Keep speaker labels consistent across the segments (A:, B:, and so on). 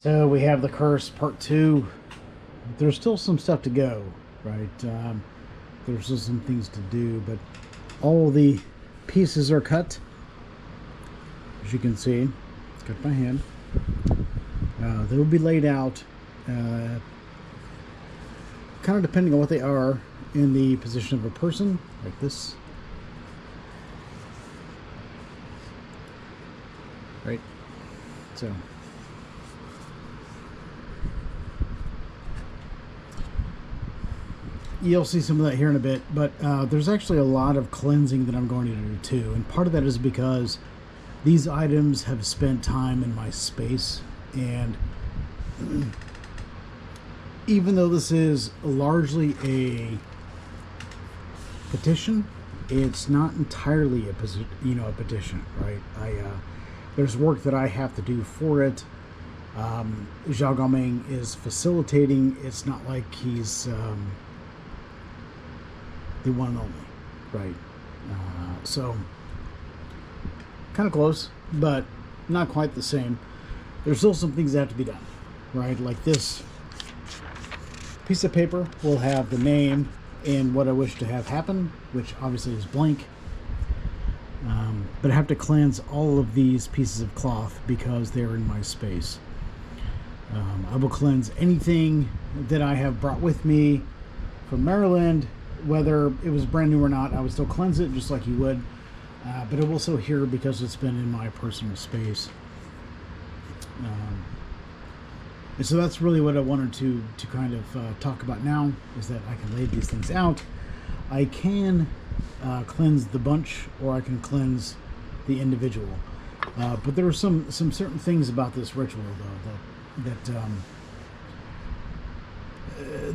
A: So we have the curse part 2. There's still some stuff to go, right? There's still some things to do, but all the pieces are cut. As you can see, it's cut by hand. They will be laid out kind of depending on what they are in the position of a person, like this. Right? So you'll see some of that here in a bit, but there's actually a lot of cleansing that I'm going to do too, and part of that is because these items have spent time in my space, and even though this is largely a petition, it's not entirely a petition, right? There's work that I have to do for it. Zhao Gongming is facilitating. It's not like he's the one and only, right? So kind of close, but not quite the same. There's still some things that have to be done, right? Like this piece of paper will have the name and what I wish to have happen, which obviously is blank. But I have to cleanse all of these pieces of cloth because they're in my space. I will cleanse anything that I have brought with me from Maryland, whether it was brand new or not. I would still cleanse it just like you would, but it will still here because it's been in my personal space. And so that's really what I wanted to kind of talk about now, is that I can lay these things out. I can cleanse the bunch, or I can cleanse the individual. But there are some certain things about this ritual, though,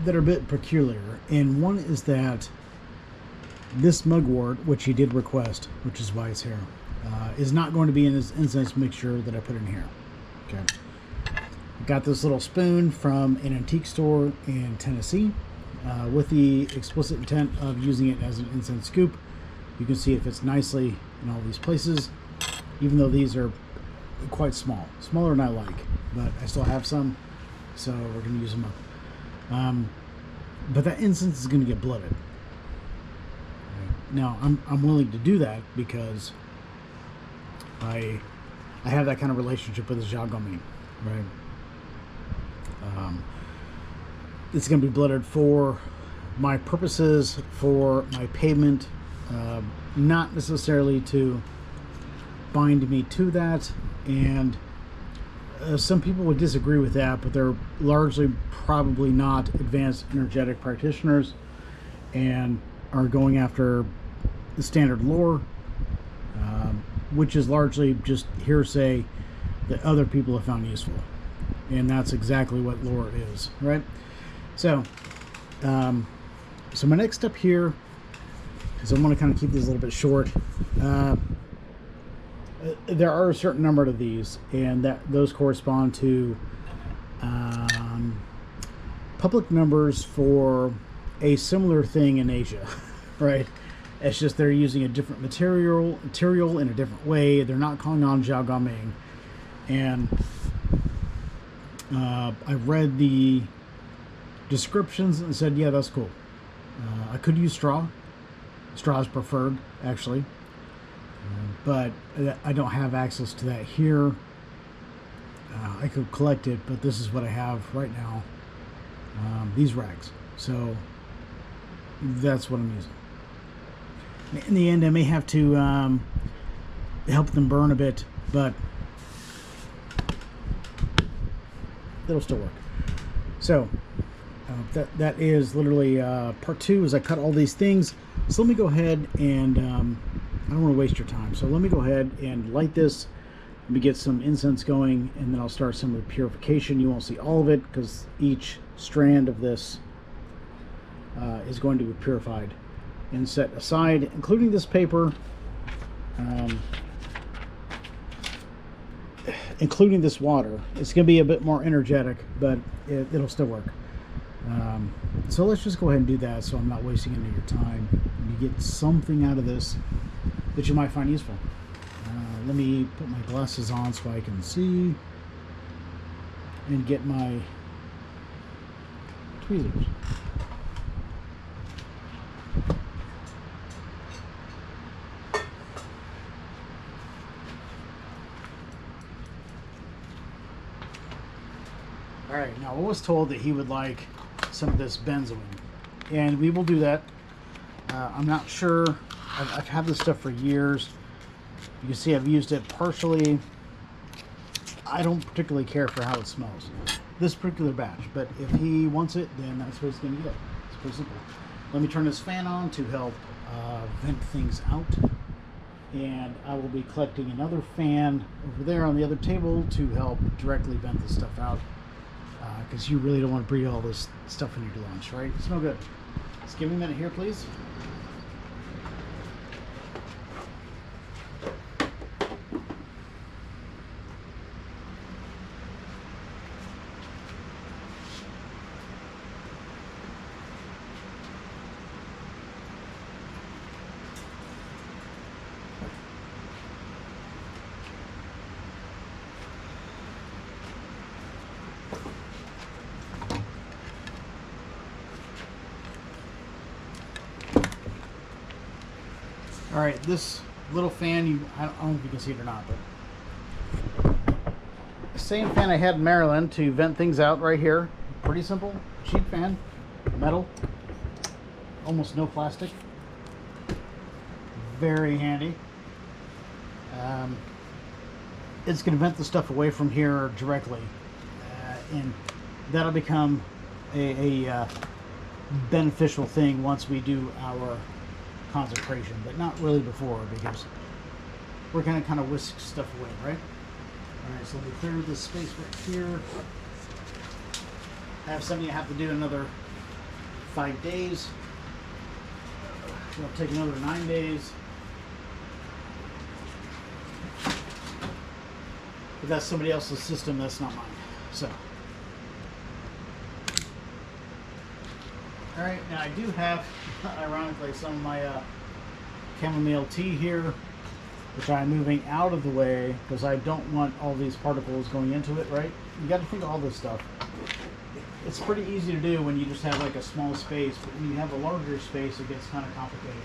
A: that are a bit peculiar. And one is that this mugwort, which he did request, which is why it's here, is not going to be in this incense mixture that I put in here. Okay. I got this little spoon from an antique store in Tennessee with the explicit intent of using it as an incense scoop. You can see it fits nicely in all these places, even though these are quite small, smaller than I like, but I still have some, so we're going to use them up. But that incense is going to get blooded. Right. Now, I'm willing to do that because I have that kind of relationship with the Zhao Gongming, right? It's going to be blooded for my purposes, for my payment, not necessarily to bind me to that. And some people would disagree with that, but they're largely probably not advanced energetic practitioners and are going after the standard lore, which is largely just hearsay that other people have found useful. And that's exactly what lore is, right? So, so my next step here is I want to kind of keep these a little bit short. There are a certain number of these, and those correspond to public numbers for a similar thing in Asia, right? It's just they're using a different material in a different way. They're not calling on Zhao Gongming, and I read the descriptions and said, yeah, that's cool. I could use straw. Straw is preferred, actually. But I don't have access to that here. I could collect it, but this is what I have right now. These rags. So that's what I'm using. In the end, I may have to help them burn a bit, but it'll still work. So that is literally part 2, as I cut all these things. So let me go ahead and I don't want to waste your time, so let me go ahead and light this. Let me get some incense going, and then I'll start some of the purification. You won't see all of it because each strand of this is going to be purified and set aside, including this paper, including this water. It's going to be a bit more energetic, but it'll still work. So let's just go ahead and do that, so I'm not wasting any of your time. You get something out of this that you might find useful. Let me put my glasses on so I can see. and get my tweezers. Alright, now I was told that he would like some of this benzoin, and we will do that. I'm not sure. I've had this stuff for years. You can see I've used it partially. I don't particularly care for how it smells, this particular batch, but if he wants it, then that's what he's going to get. It's pretty simple. Let me turn this fan on to help vent things out, and I will be collecting another fan over there on the other table to help directly vent this stuff out, because you really don't want to breathe all this stuff in your lunch, right? It's no good. Just give me a minute here, please. All right, this little fan, I don't know if you can see it or not, but the same fan I had in Maryland to vent things out right here. Pretty simple, cheap fan, metal, almost no plastic. Very handy. It's going to vent the stuff away from here directly, and that'll become a beneficial thing once we do our concentration, but not really before, because we're going to kind of whisk stuff away, right? All right, so let me clear this space right here. I have something I have to do another 5 days. It'll take another 9 days. But that's somebody else's system, that's not mine. So, all right, now I do have, ironically, some of my chamomile tea here, which I'm moving out of the way because I don't want all these particles going into it, right? You got to think of all this stuff. It's pretty easy to do when you just have like a small space, but when you have a larger space, it gets kind of complicated.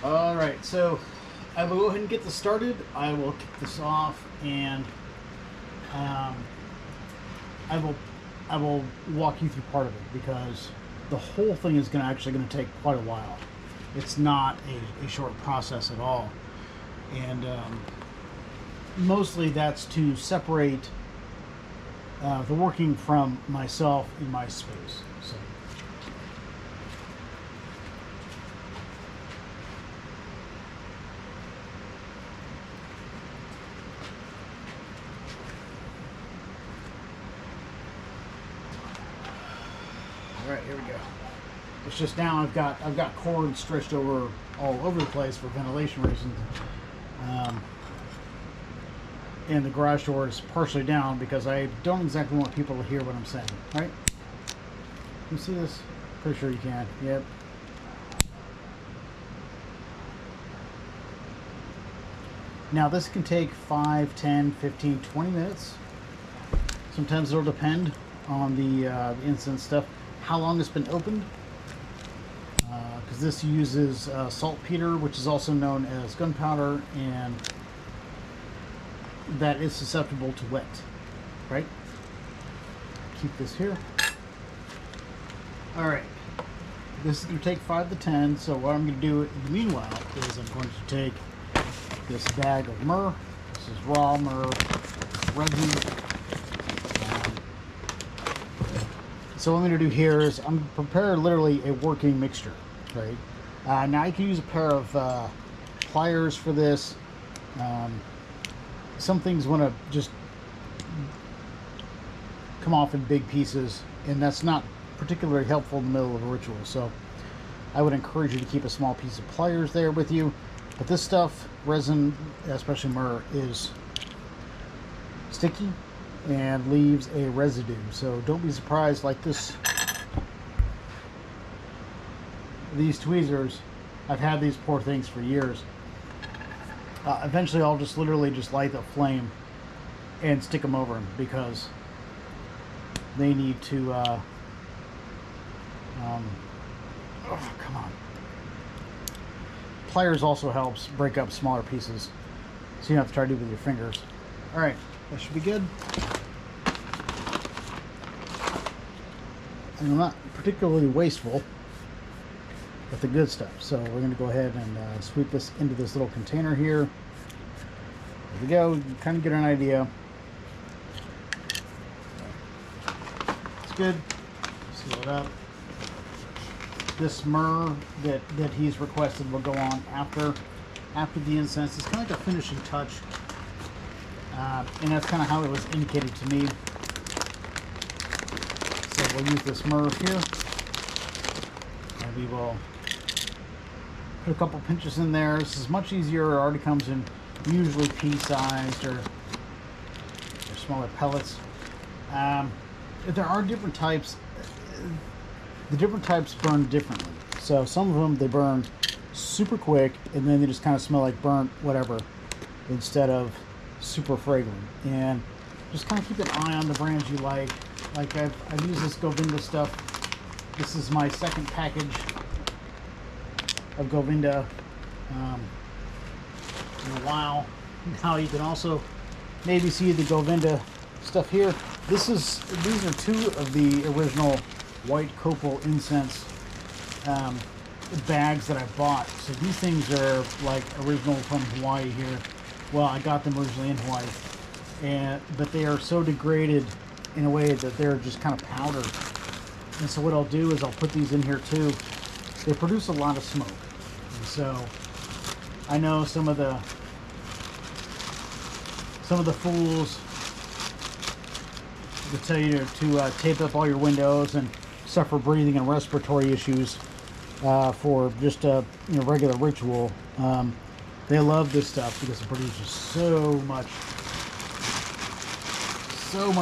A: All right, so I will go ahead and get this started. I will kick this off, and I will walk you through part of it, because the whole thing is actually going to take quite a while. It's not a short process at all, and mostly that's to separate the working from myself in my space. So. All right, here we go. It's just now I've got cords stretched all over the place for ventilation reasons, and the garage door is partially down because I don't exactly want people to hear what I'm saying. Right? You see this? Pretty sure you can. Yep. Now this can take 5, 10, 15, 20 minutes. Sometimes it'll depend on the instant stuff, how long it's been opened. Because this uses saltpeter, which is also known as gunpowder, and that is susceptible to wet, right? Keep this here. All right, this is going to take 5 to 10, so what I'm going to do in the meanwhile is I'm going to take this bag of myrrh. This is raw myrrh resin. So what I'm going to do here is I'm going to prepare literally a working mixture, right? Now I can use a pair of pliers for this. Some things want to just come off in big pieces, and that's not particularly helpful in the middle of a ritual. So I would encourage you to keep a small piece of pliers there with you. But this stuff, resin, especially myrrh, is sticky and leaves a residue, so don't be surprised. Like this these tweezers, I've had these poor things for years. Eventually I'll just literally just light the flame and stick them over them because they need to oh, come on. Pliers also helps break up smaller pieces, so you don't have to try to do it with your fingers. All right, that should be good. And I'm not particularly wasteful with the good stuff, so we're going to go ahead and sweep this into this little container here. There we go. You can kind of get an idea. It's good. Seal it up. This myrrh that he's requested will go on after the incense. It's kind of like a finishing touch, and that's kind of how it was indicated to me. So we'll use this myrrh here, and we will put a couple pinches in there. This is much easier. It already comes in usually pea-sized or smaller pellets. There are different types. The different types burn differently. So some of them, they burn super quick, and then they just kind of smell like burnt whatever instead of super fragrant. And just kind of keep an eye on the brands you like. Like I've used this Govinda stuff. This is my second package of Govinda in a while. Now you can also maybe see the Govinda stuff here. These are two of the original white copal incense bags that I bought. So these things are like original from Hawaii here. Well, I got them originally in Hawaii, but they are so degraded in a way that they're just kind of powder. And so what I'll do is I'll put these in here too. They produce a lot of smoke, and so I know some of the fools will tell you to tape up all your windows and suffer breathing and respiratory issues for just a regular ritual. They love this stuff because it produces so much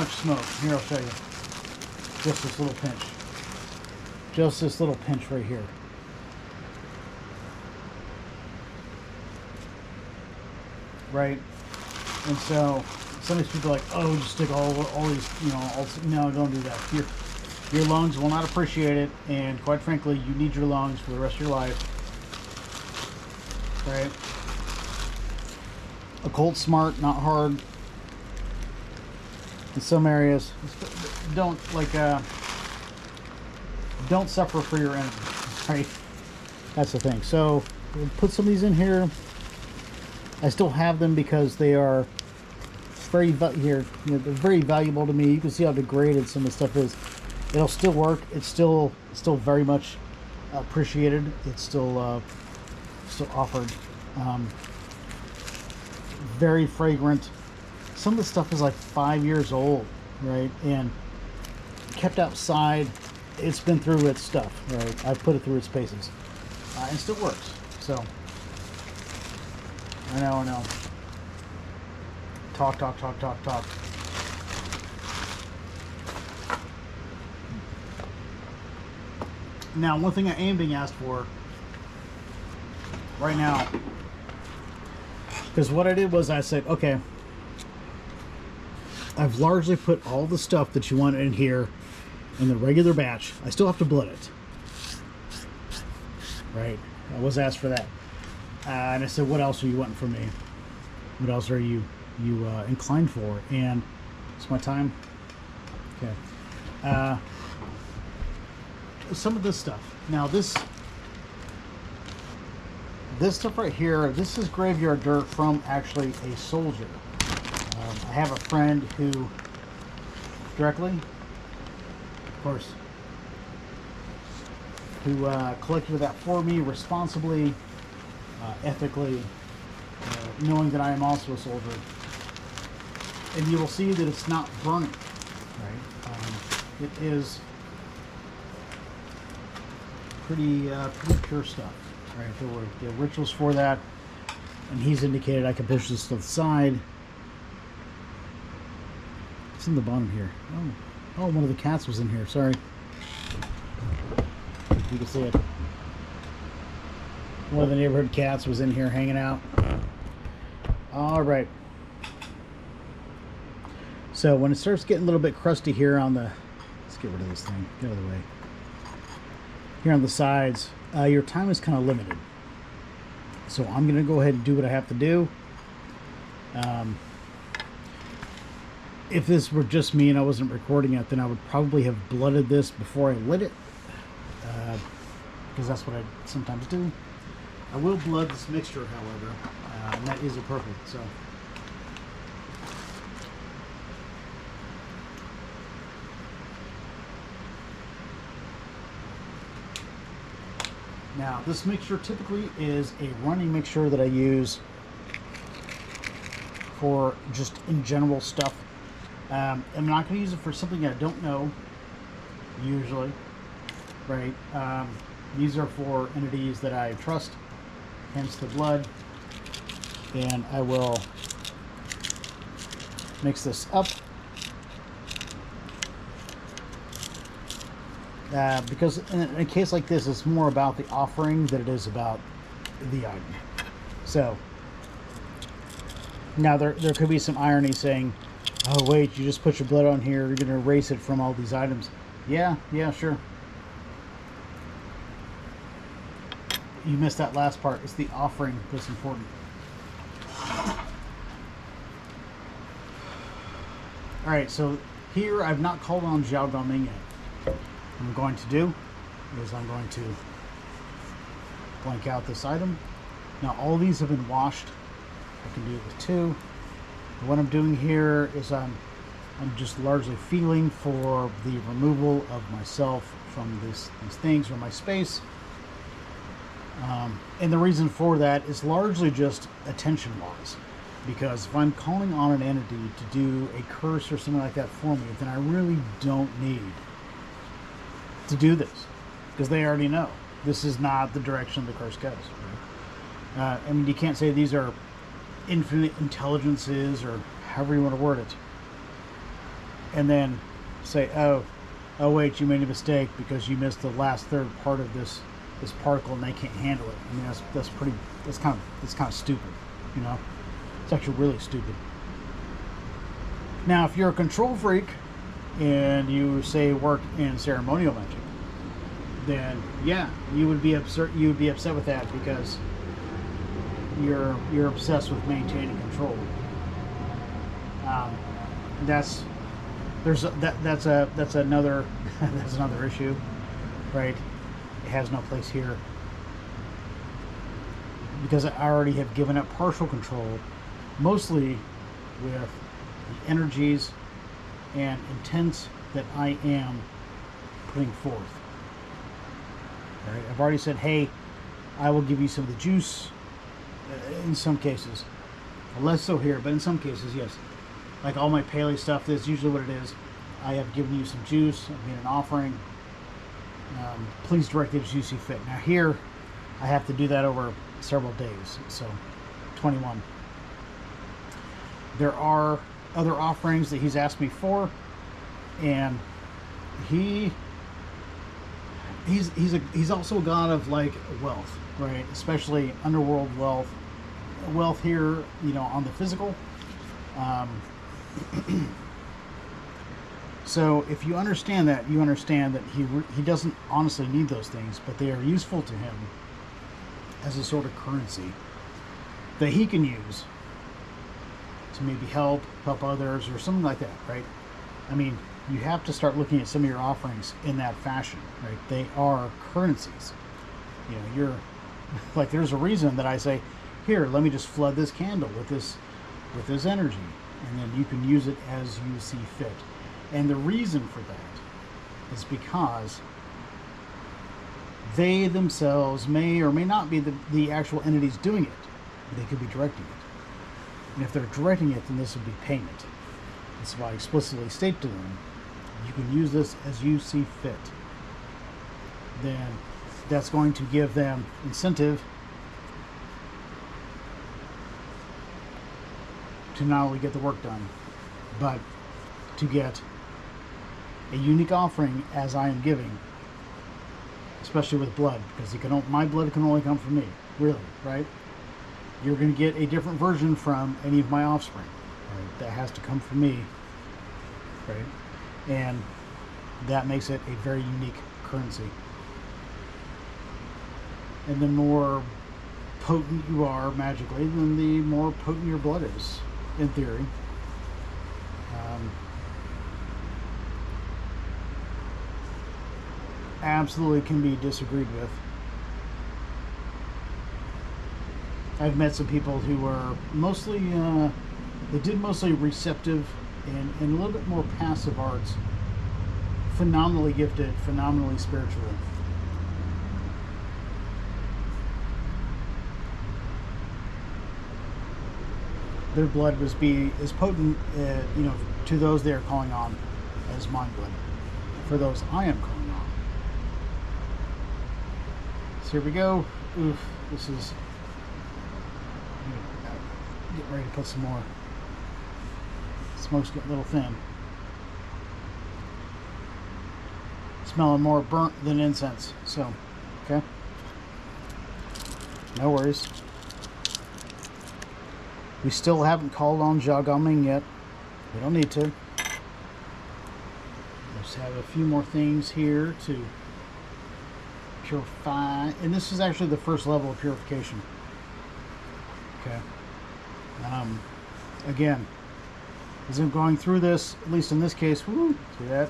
A: smoke. Here, I'll show you. Just this little pinch. Just this little pinch right here. Right? And so some of these people are like, oh, just stick all these, no, don't do that. Your lungs will not appreciate it, and quite frankly, you need your lungs for the rest of your life. Right? Occult smart, not hard. In some areas, don't suffer for your energy. Right? That's the thing. So we'll put some of these in here. I still have them because they are they're very valuable to me. You can see how degraded some of the stuff is. It'll still work. It's still very much appreciated. It's still offered. Very fragrant. Some of the stuff is like 5 years old, right? And kept outside. It's been through its stuff, right? I've put it through its paces. It still works. So I know. Talk. Now, one thing I am being asked for right now, because what I did was I said, okay, I've largely put all the stuff that you want in here in the regular batch. I still have to blood it. Right? I was asked for that. And I said, what else are you wanting from me? What else are you inclined for? And it's my time. Okay. Some of this stuff. Now this stuff right here, this is graveyard dirt from actually a soldier. I have a friend who directly, of course, who collected that for me responsibly, ethically, knowing that I am also a soldier. And you will see that it's not burning, right? It is pretty pure stuff, right? There were rituals for that, and he's indicated I can push this to the side. It's in the bottom here. Oh, one of the cats was in here. Sorry. You can see it. One of the neighborhood cats was in here hanging out. All right. So when it starts getting a little bit crusty here on the, let's get rid of this thing, get out of the way. Here on the sides, your time is kind of limited. So I'm going to go ahead and do what I have to do. If this were just me and I wasn't recording it, then I would probably have blooded this before I lit it. Because that's what I sometimes do. I will blood this mixture, however, and that is appropriate. So, now this mixture typically is a running mixture that I use for just in general stuff. I'm not going to use it for something I don't know, usually, right? These are for entities that I trust, hence the blood. And I will mix this up. Because in a case like this, it's more about the offering than it is about the item. So, now there could be some irony saying, oh wait, you just put your blood on here, you're going to erase it from all these items. Yeah, sure. You missed that last part. It's the offering that's important. Alright, so here I've not called on Zhao Gongming yet. What I'm going to do is I'm going to blank out this item. Now all these have been washed. I can do it with 2. And what I'm doing here is I'm just largely feeling for the removal of myself from these things or my space. And the reason for that is largely just attention-wise. Because if I'm calling on an entity to do a curse or something like that for me, then I really don't need to do this. Because they already know this is not the direction the curse goes. Right? I mean, you can't say these are infinite intelligences or however you want to word it. And then say, oh wait, you made a mistake because you missed the last third part of this particle and they can't handle it. I mean, that's kind of stupid, you know. It's actually really stupid. Now, if you're a control freak and you say work in ceremonial magic, then yeah, you would be upset. You would be upset with that because you're obsessed with maintaining control. That's another that's another issue, right? It has no place here because I already have given up partial control, mostly with the energies and intents that I am putting forth. Right? I've already said, hey, I will give you some of the juice. In some cases, less so here, but in some cases, yes. Like all my paleo stuff, that's usually what it is. I have given you some juice. I've made an offering. Please direct it as you see fit. Now here, I have to do that over several days, so 21. There are other offerings that he's asked me for, and he's also a god of like wealth, right? Especially underworld wealth here, you know, on the physical. So if you understand that, you understand that he doesn't honestly need those things, but they are useful to him as a sort of currency that he can use to maybe help others or something like that, right? I mean, you have to start looking at some of your offerings in that fashion, right? They are currencies. You know, you're like, there's a reason that I say, here, let me just flood this candle with this energy, and then you can use it as you see fit. And the reason for that is because they themselves may or may not be the actual entities doing it. They could be directing it. And if they're directing it, then this would be payment. That's why I explicitly state to them, you can use this as you see fit. Then that's going to give them incentive to not only get the work done, but to get a unique offering as I am giving, especially with blood, because my blood can only come from me, really, right? You're going to get a different version from any of my offspring, right? That has to come from me, right? And that makes it a very unique currency. And the more potent you are magically, then the more potent your blood is, in theory. Absolutely can be disagreed with. I've met some people who were mostly, they did mostly receptive and a little bit more passive arts. Phenomenally gifted, phenomenally spiritual. Their blood was as potent, to those they are calling on as my blood. For those I am calling on. So here we go. Oof, this is. Get ready to put some more. Smoke's getting a little thin. Smelling more burnt than incense. So, okay. No worries. We still haven't called on Zhao Gongming yet. We don't need to. Just have a few more things here to purify. And this is actually the first level of purification. Okay. Again, as I'm going through this, at least in this case, woo, see that?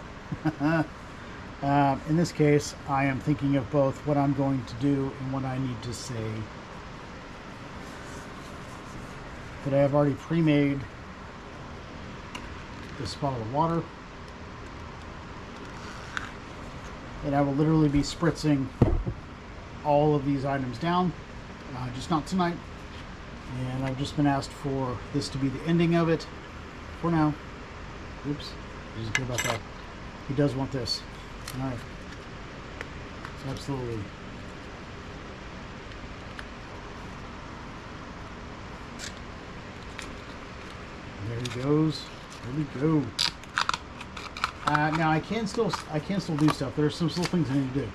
A: In this case, I am thinking of both what I'm going to do and what I need to say. That I have already pre-made this bottle of water. And I will literally be spritzing all of these items down, just not tonight. And I've just been asked for this to be the ending of it for now. Oops, he doesn't care about that. He does want this. All right. So absolutely. There he goes. There we go. Now I can still do stuff. There are some little things I need to do.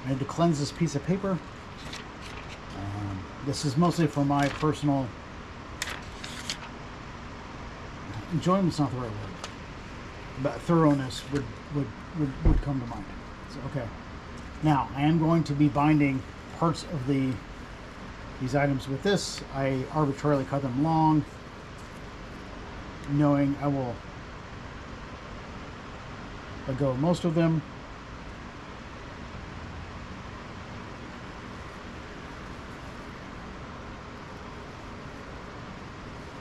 A: I need to cleanse this piece of paper. This is mostly for my personal enjoyment's not the right word, but thoroughness would come to mind. So, okay. Now I am going to be binding parts of these items with this. I arbitrarily cut them long, knowing I will let go of most of them.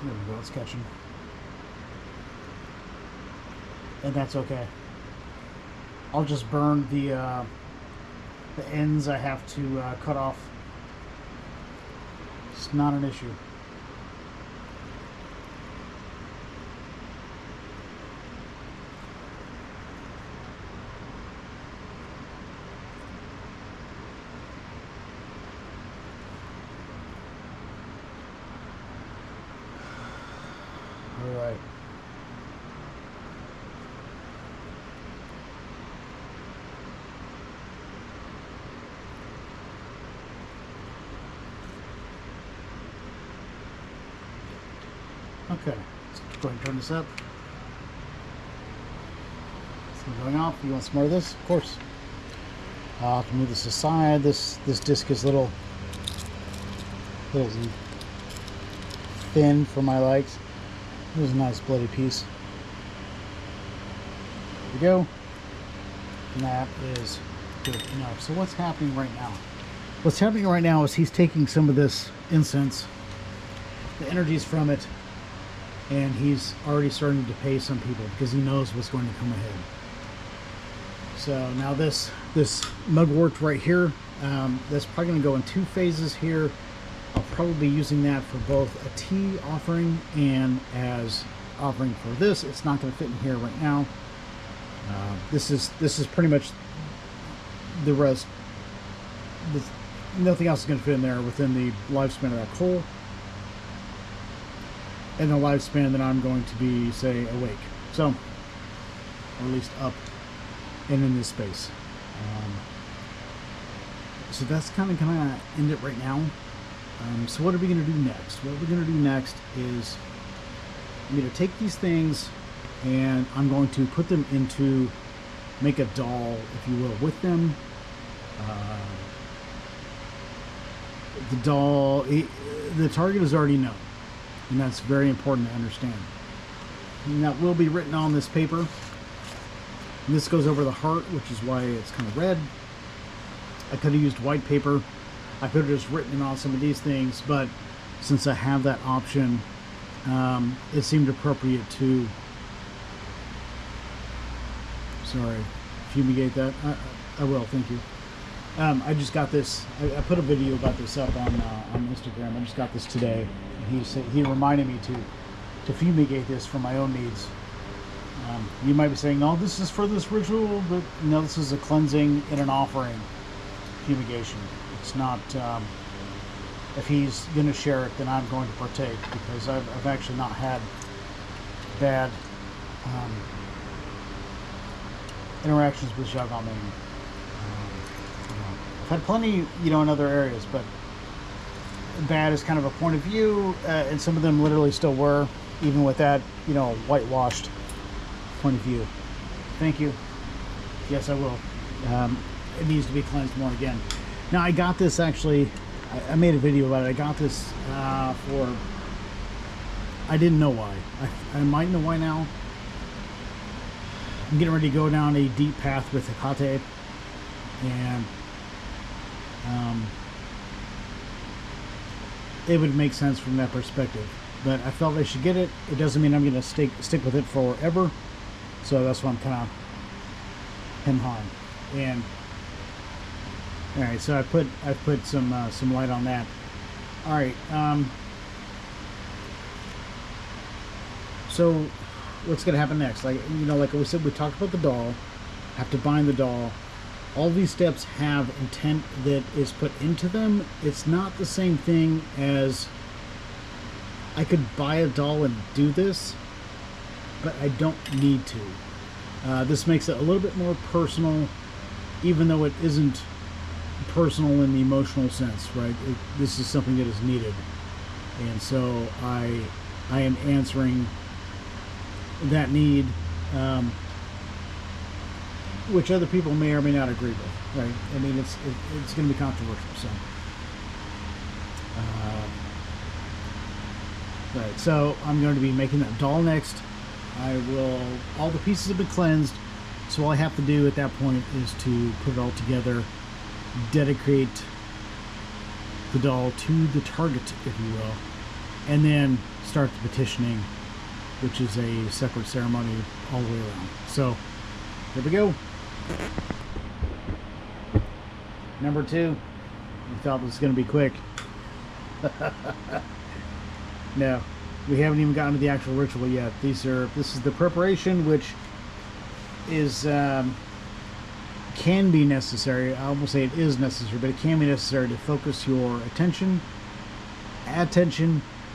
A: There we go, it's catching. And that's okay. I'll just burn the ends I have to cut off. It's not an issue. All right. Okay, let's go ahead and turn this up. Something going off. You want some more of this? Of course. I'll have to move this aside. This disc is little thin for my likes. It was a nice bloody piece. There we go. And that is good enough. So what's happening right now? What's happening right now is he's taking some of this incense, the energies from it, and he's already starting to pay some people because he knows what's going to come ahead. So now this mugwort right here, that's probably going to go in 2 phases here. I'll probably be using that for both a tea offering and as offering for this. It's not going to fit in here right now. This is pretty much the rest. Nothing else is going to fit in there within the lifespan of that coal. And the lifespan that I'm going to be, say, awake. So, or at least up and in this space. So that's kind of gonna end it right now. So what are we gonna do next? What we're gonna do next is I'm gonna take these things and I'm going to put them into, make a doll, if you will, with them. The doll, the target is already known, and that's very important to understand. And that will be written on this paper. And this goes over the heart, which is why it's kind of red. I could have used white paper. I could have just written it on some of these things, but since I have that option, it seemed appropriate to, sorry, fumigate that. I will, thank you. I just got this. I put a video about this up on Instagram. I just got this today. He reminded me to fumigate this for my own needs. You might be saying, "No, this is for this ritual," but no, this is a cleansing and an offering fumigation. It's not. If he's going to share it, then I'm going to partake, because I've actually not had bad interactions with Zhao Gongming. I've had plenty, in other areas, but bad is kind of a point of view, and some of them literally still were, even with that, whitewashed point of view. Thank you. Yes, I will. It needs to be cleansed more again. Now, I got this actually, I made a video about it. I got this for, I didn't know why. I might know why now. I'm getting ready to go down a deep path with Hecate, and it would make sense from that perspective, but I felt I should get it. It doesn't mean I'm going to stick with it forever, so that's why I'm kind of hem-hawing. And all right, so I put some light on that. All right, so what's going to happen next? Like we said, we talked about the doll. Have to bind the doll. All these steps have intent that is put into them. It's not the same thing as I could buy a doll and do this, but I don't need to. This makes it a little bit more personal, even though it isn't personal in the emotional sense, right? This is something that is needed. And so I am answering that need, which other people may or may not agree with, right? I mean, it's going to be controversial. So, right. So I'm going to be making that doll next. All the pieces have been cleansed, so all I have to do at that point is to put it all together, dedicate the doll to the target, if you will, and then start the petitioning, which is a separate ceremony all the way around. So here we go. Number 2. We thought this was going to be quick. No, we haven't even gotten to the actual ritual yet. This is the preparation, which is can be necessary. I won't say it is necessary, but it can be necessary to focus your attention,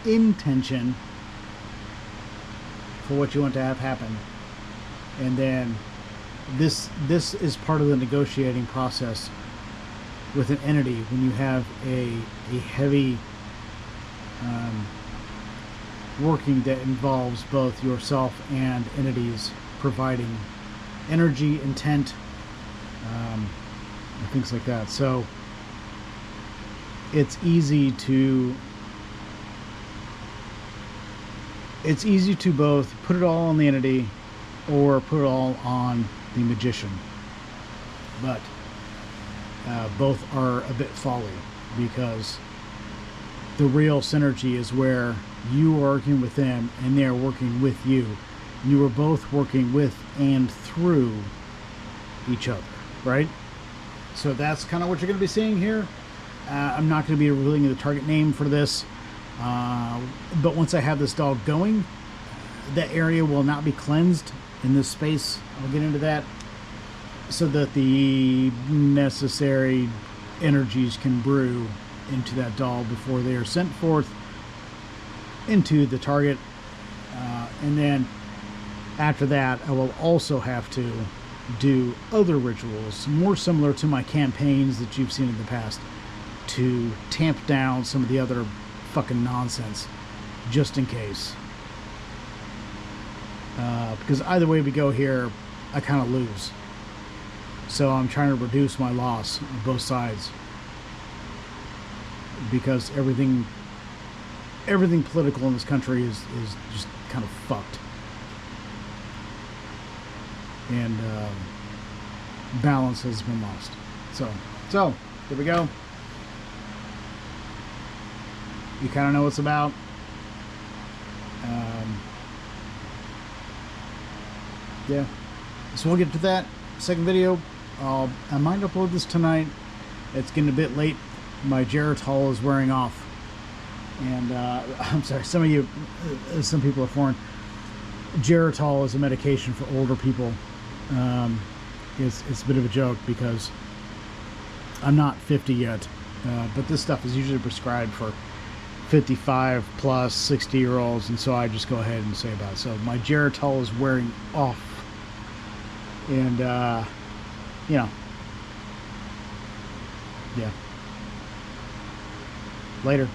A: intention for what you want to have happen, and then this is part of the negotiating process with an entity when you have a heavy working that involves both yourself and entities providing energy, intent, and things like that. So it's easy to both put it all on the entity or put it all on the magician, but both are a bit folly, because the real synergy is where you are working with them and they're working with you. You are both working with and through each other, right? So that's kind of what you're going to be seeing here. I'm not going to be revealing the target name for this, but once I have this doll going, that area will not be cleansed in this space. I'll get into that, so that the necessary energies can brew into that doll before they are sent forth into the target. And then after that, I will also have to do other rituals more similar to my campaigns that you've seen in the past to tamp down some of the other fucking nonsense, just in case. Because either way we go here, I kind of lose. So I'm trying to reduce my loss on both sides, because everything political in this country is just kind of fucked, and balance has been lost. So there we go. You kind of know what it's about. Yeah, so we'll get to that second video. I might upload this tonight. It's getting a bit late. My Geritol is wearing off, and I'm sorry, some people are foreign. Geritol is a medication for older people. It's a bit of a joke because I'm not 50 yet, but this stuff is usually prescribed for 55 plus 60-year-olds, and so I just go ahead and say about it. So my Geritol is wearing off, and you know, yeah. Later.